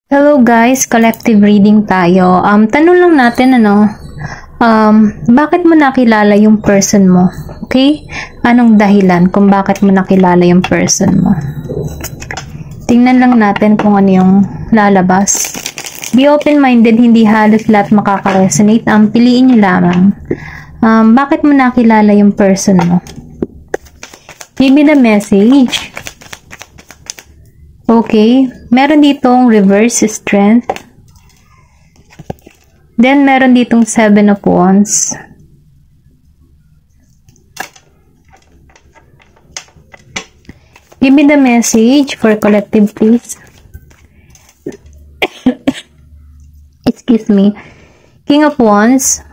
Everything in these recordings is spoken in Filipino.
Hello guys, collective reading tayo. Tanong lang natin bakit mo nakilala yung person mo? Okay? Anong dahilan kung bakit mo nakilala yung person mo? Tingnan lang natin kung ano yung lalabas. Be open-minded, hindi halos lahat makaka-resonate. Piliin nyo lamang. Bakit mo nakilala yung person mo? Give me the message. Okay, meron ditong reverse strength. Then, meron ditong 7 of Wands. Give me the message for collective, please. Excuse me. King of Wands.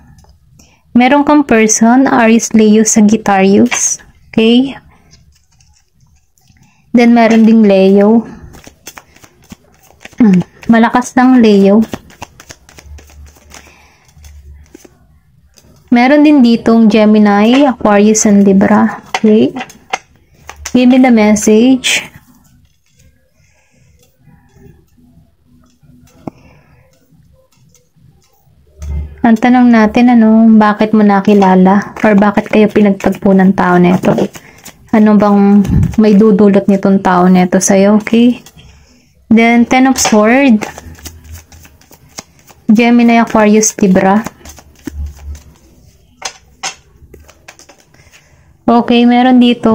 Meron kang person, Aries, Leo, Sagittarius. Okay. Then, meron ding Leo. Malakas ng Leo. Meron din ditong Gemini, Aquarius, and Libra. Okay. Give me the message. Ang tanong natin, bakit mo nakilala? Or bakit kayo pinagtagpo ng tao na ito? Ano bang may dudulot nitong tao na ito sa'yo? Okay. Then, 10 of Swords. Gemini, Aquarius, Libra. Okay, meron dito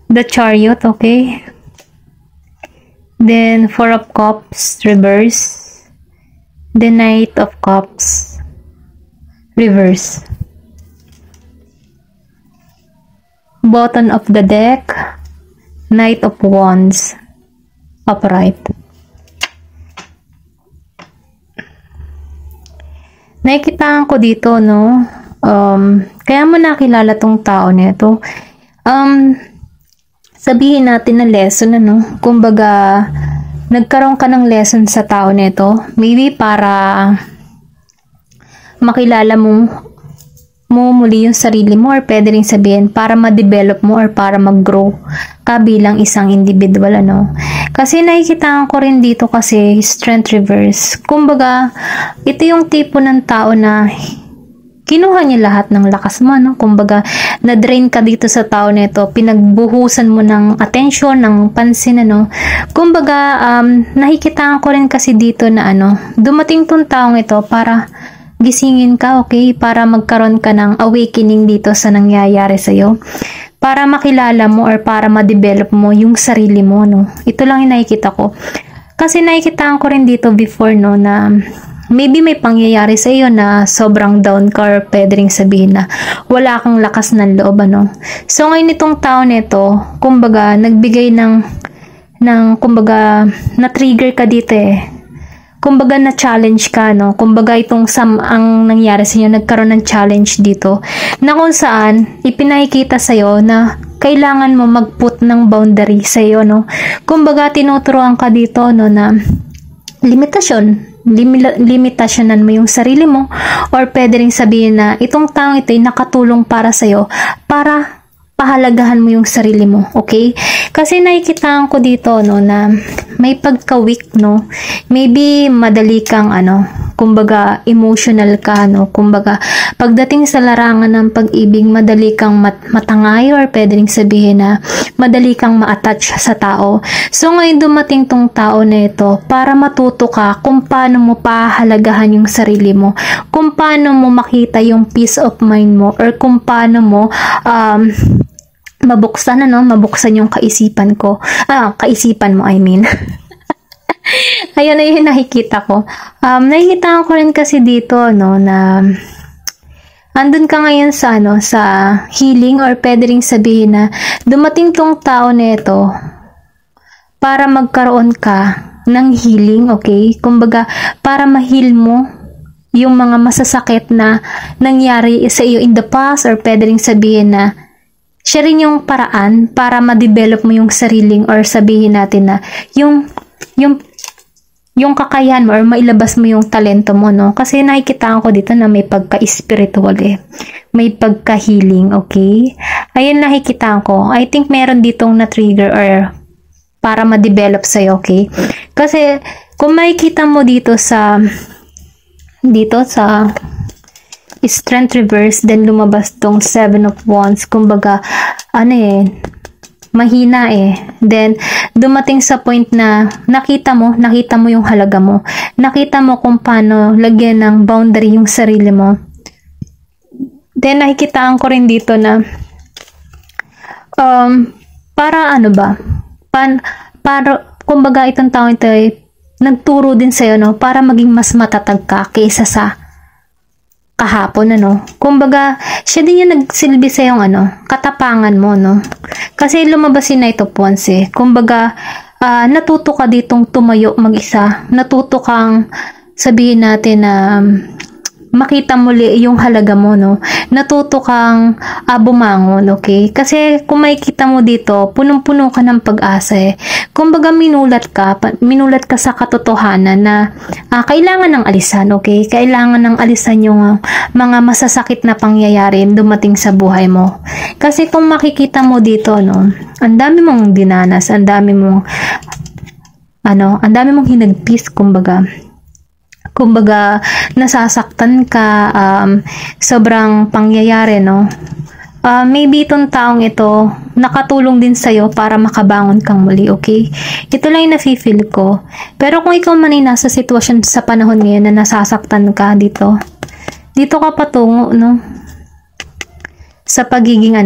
the Chariot, okay. Then, 4 of Cups, reverse. The Knight of Cups, reverse. Bottom of the deck, Knight of Wands, upright. Nakikitaan ko dito, kaya mo nakilala tong tao nito. Sabihin natin na lesson, kumbaga, nagkaroon ka ng lesson sa tao nito. Maybe para makilala mo muli yung sarili mo, or pwede rin sabihin para ma-develop mo or para mag-grow ka bilang isang individual, Kasi nakikita ko rin dito kasi strength reverse. Kumbaga, ito yung tipo ng tao na kinuha niya lahat ng lakas mo, Kumbaga, na-drain ka dito sa tao nito, pinagbuhusan mo ng attention, ng pansin, Kumbaga, nakikita ko rin kasi dito na dumating tong taong ito para gisingin ka, okay? Para magkaroon ka ng awakening dito sa nangyayari sa'yo. Para makilala mo or para ma-develop mo yung sarili mo, Ito lang yung nakikita ko. Kasi nakikita ko rin dito before, na maybe may pangyayari sa iyo na sobrang down ka, or pwede rin sabihin na wala kang lakas ng loob, So, ngayon itong tao nito, kumbaga, nagbigay ng kumbaga, na-trigger ka dito Kumbaga, na-challenge ka, Kumbaga, ang nangyari sa inyo, nagkaroon ng challenge dito, na kung saan, ipinakikita sa'yo na kailangan mo mag-put ng boundary sa'yo, Kumbaga, tinuturuan ka dito, na limitasyonan mo yung sarili mo, or pwede rin sabihin na itong taong ito ay nakatulong para sa'yo, para pahalagahan mo yung sarili mo, okay? Kasi nakikita ko dito, na may pagka-weak, Maybe madali kang, kumbaga, emotional ka, Kumbaga, pagdating sa larangan ng pag-ibig, madali kang matangay, or pwede rin sabihin na madali kang ma-attach sa tao. So, ngayon dumating tong tao na ito para matuto ka kung paano mo pahalagahan yung sarili mo, kung paano mo makita yung peace of mind mo, or kung paano mo, mabuksan yung kaisipan mo, I mean. Ayun na yung nakikita ko. Nakikita ko rin kasi dito, na andun ka ngayon sa healing, or pwede rin sabihin na dumating tong tao na ito para magkaroon ka ng healing, okay? Kumbaga, para ma-heal mo yung mga masasakit na nangyari sa iyo in the past, or pwede rin sabihin na siya rin yung paraan para ma-develop mo yung sariling, or sabihin natin na yung kakayahan mo, or mailabas mo yung talento mo, Kasi nakikita ko dito na may pagka-spiritual May pagka-healing, okay? Ayun nakikita ko. I think meron ditong na-trigger or para ma-develop sa'yo, okay? Kasi, kung makikita mo dito sa strength reverse, then lumabas tong 7 of Wands, kumbaga, mahina Then, dumating sa point na nakita mo yung halaga mo. Nakita mo kung paano lagyan ng boundary yung sarili mo. Then, nakikitaan ko rin dito na para kumbaga itong taong ito ay nagturo din sa'yo, no? Para maging mas matatag ka kaysa sa kahapon, Kumbaga, siya din yung nagsilbi sa yung katapangan mo, no? Kasi lumabas si Knight of Wands Kumbaga, natuto ka ditong tumayo mag-isa. Natuto kang sabihin natin na makita muli yung halaga mo, no? Natuto kang bumangon, okay? Kasi kung makikita mo dito, punong-puno ka ng pag-asa Kumbaga, minulat ka sa katotohanan na kailangan ng alisan, okay? Kailangan ng alisan yung mga masasakit na pangyayari dumating sa buhay mo. Kasi kung makikita mo dito, no, ang dami mong dinanas, ang dami mong hinagpis, kumbaga nasasaktan ka, sobrang pangyayari, no? Maybe itong taong ito nakatulong din sa'yo para makabangon kang muli, okay? Ito lang yung nafe-feel ko. Pero kung ikaw man ay nasa sitwasyon sa panahon ngayon na nasasaktan ka dito ka patungo, no? Sa pagiging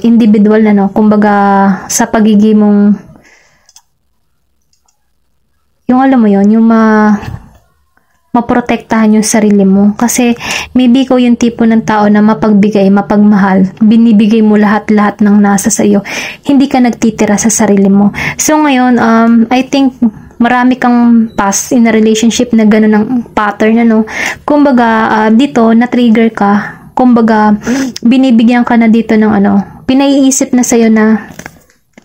individual na, no? Kumbaga sa pagiging mong yung alam mo yon, yung maprotektahan yung sarili mo. Kasi maybe ikaw yung tipo ng tao na mapagbigay, mapagmahal, binibigay mo lahat-lahat ng nasa sa iyo. Hindi ka nagtitira sa sarili mo. So ngayon, I think marami kang past in a relationship na gano'n ng pattern, Kumbaga, dito, na-trigger ka. Kumbaga, binibigyan ka na dito ng pinaiisip na sa'yo na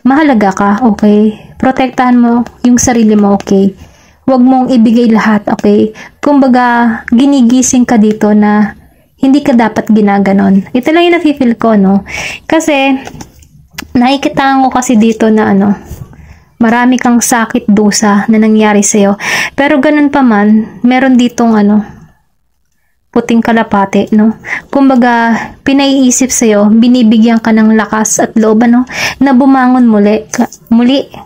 mahalaga ka, okay? Protektahan mo yung sarili mo, okay? Huwag mong ibigay lahat, okay? Kumbaga, ginigising ka dito na hindi ka dapat ginaganon. Ito lang yung nafe-feel ko, no? Kasi, nakikitaan ko kasi dito na marami kang sakit dusa na nangyari sa'yo. Pero ganun pa man, meron ditong puting kalapate, no? Kumbaga, pinaiisip sa'yo, binibigyan ka ng lakas at loob, na bumangon muli.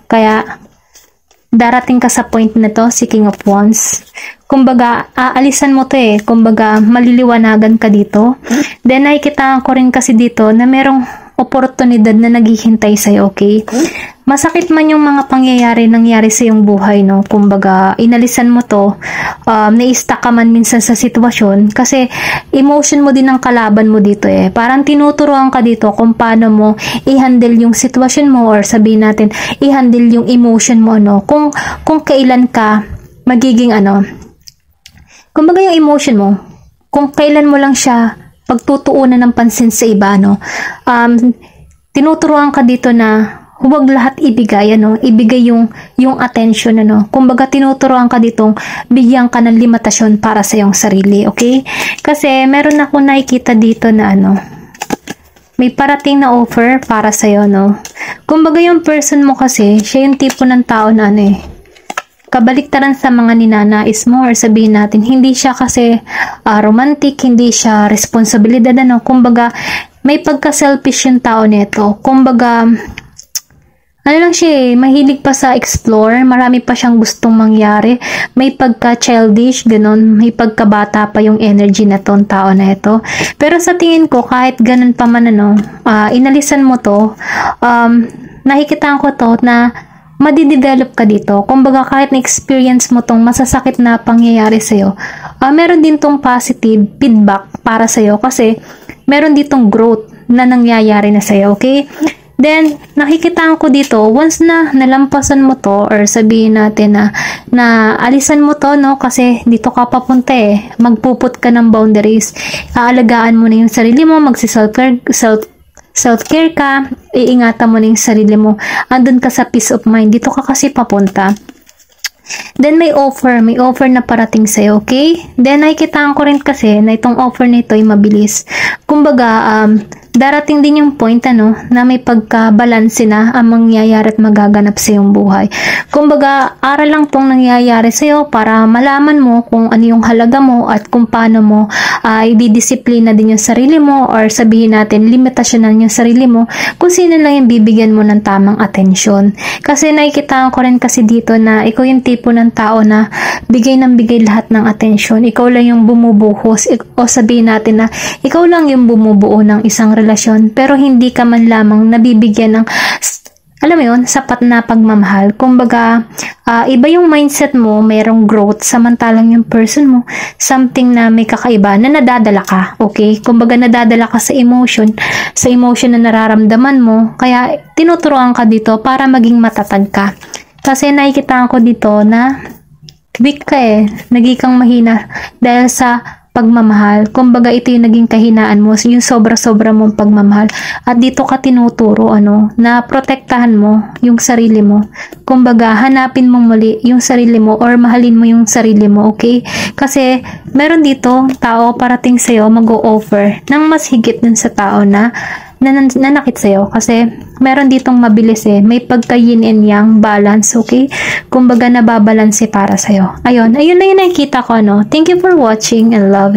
Kaya, darating ka sa point na to, si King of Wands. Kumbaga, aalisan mo to Kumbaga, maliliwanagan ka dito. Then, nakikitaan ko rin kasi dito na merong oportunidad na naghihintay sa'yo, okay? Masakit man yung mga nangyari sa iyong buhay, no? Kumbaga, inalisan mo to, na-stuck ka man minsan sa sitwasyon, kasi emotion mo din ang kalaban mo dito Parang tinuturuan ka dito kung paano mo i-handle yung sitwasyon mo, or sabihin natin, i-handle yung emotion mo, kung kailan ka magiging kumbaga yung emotion mo, kung kailan mo lang siya pagtutuunan ng pansin sa iba, tinuturuan ka dito na huwag lahat ibigay, ibigay yung attention, Kumbaga, tinuturuan ka ditong bigyan ka ng limitasyon para sa iyong sarili, okay? Kasi, meron ako nakikita dito na may parating na offer para sa iyo, Kumbaga, yung person mo kasi, siya yung tipo ng tao na kabaliktaran sa mga ninanais mo, or sabihin natin, hindi siya kasi romantic, hindi siya responsibilidad, Kumbaga, may pagka-selfish yung tao nito. Kumbaga, lang siya mahilig pa sa explore, marami pa siyang gustong mangyari, may pagka-childish, ganun, may pagkabata pa yung energy na tong tao na ito. Pero sa tingin ko, kahit ganun pa man, inalisan mo to, nakikita ko to na madidevelop ka dito. Kumbaga, kahit na-experience mo tong masasakit na pangyayari sa'yo, meron din tong positive feedback para sa'yo, kasi meron ditong growth na nangyayari na sa'yo, okay? Then, nakikita ko dito, once na nalampasan mo to, or sabihin natin na alisan mo to, kasi dito ka papunta magpuput ka ng boundaries, aalagaan mo na yung sarili mo, self-care ka, iingatan mo na yung sarili mo, andun ka sa peace of mind, dito ka kasi papunta. Then, may offer na parating sa'yo, okay? Then, nakikitaan ko rin kasi na itong offer na ito ay mabilis. Kumbaga, darating din yung point na may pagka-balanse na ang mangyayari at magaganap sa iyong buhay. Kumbaga, aral lang tong nangyayari sa iyo para malaman mo kung ano yung halaga mo at kung paano mo i-disiplina din yung sarili mo, or sabihin natin, limitasyonan yung sarili mo kung sino lang yung bibigyan mo ng tamang atensyon. Kasi nakikita ko rin kasi dito na ikaw yung tipo ng tao na bigay ng bigay lahat ng atensyon. Ikaw lang yung bumubuhos, o sabihin natin na ikaw lang yung bumubuo ng isang relasyon, pero hindi ka man lamang nabibigyan ng, alam mo yun, sapat na pagmamahal. Kumbaga, iba yung mindset mo, mayroong growth, samantalang yung person mo, something na may kakaiba, na nadadala ka, okay? Kumbaga, nadadala ka sa emotion na nararamdaman mo, kaya tinuturuan ka dito para maging matatag ka. Kasi nakikita ko dito na weak ka naging kang mahina dahil sa pagmamahal. Kumbaga, ito yung naging kahinaan mo, yung sobra-sobra mong pagmamahal. At dito ka tinuturo, na protektahan mo yung sarili mo. Kumbaga, hanapin mo muli yung sarili mo, or mahalin mo yung sarili mo, okay? Kasi, meron dito tao parating sa'yo, mag-o-offer ng mas higit dun sa tao na nanakit sa'yo. Kasi, meron ditong mabilis may pagka yin and yang balance, okay? Kumbaga, nababalanse para sa'yo. Ayun na yun nakikita ko, Thank you for watching and love.